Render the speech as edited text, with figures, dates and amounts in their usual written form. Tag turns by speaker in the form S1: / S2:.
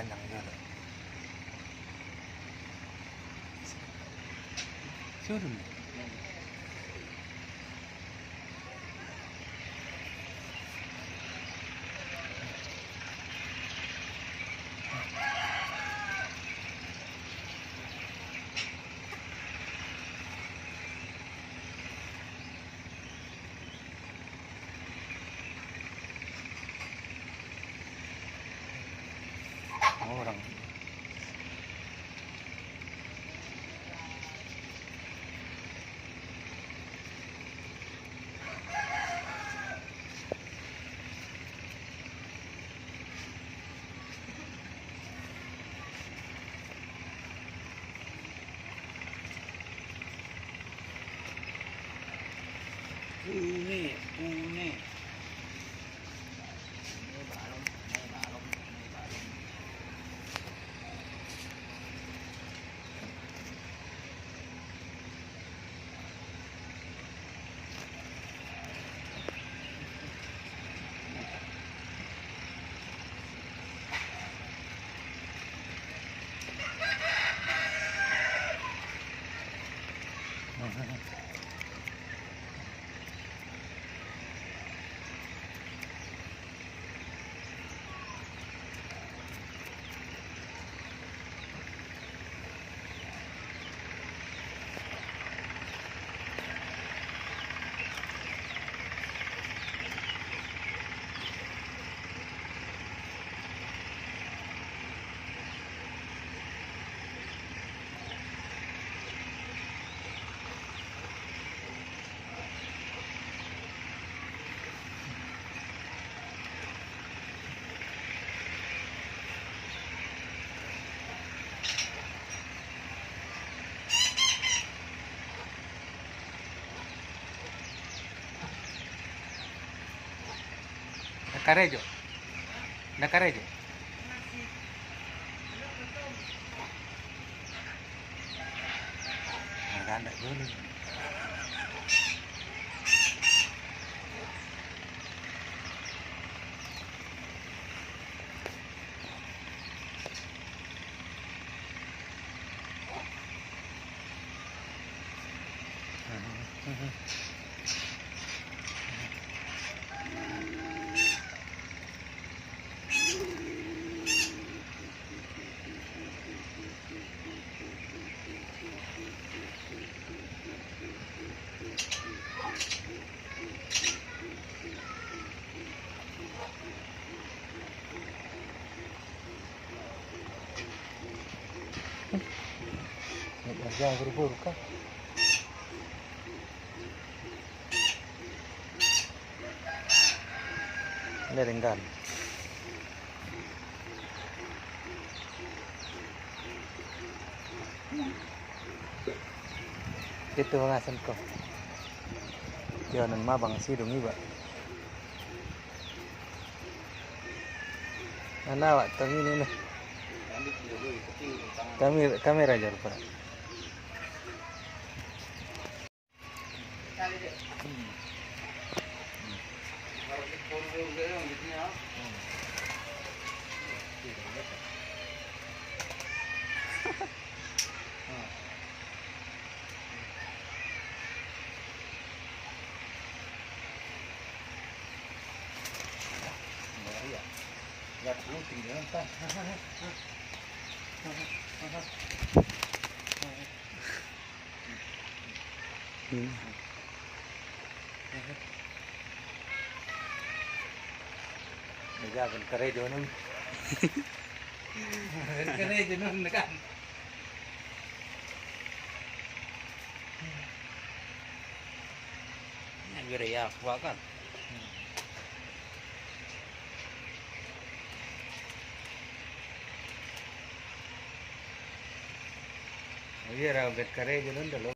S1: panjang juga. Sudah. Orang
S2: Pune.
S1: Nakarejo. Nakarejo. Nggak ada dulu. Jangan buru-buru kah? Ini renggan. Itu pengasan kok. Jangan mabang sih dong iba. Mana awak tadi ini nih? Kamera aja lupa. Lihat dulu tinggal entah. Jangan kerejo nun. Kerejo nun kan. Ini biar ya, kan. Iya, rabbit kerejo nun dulu.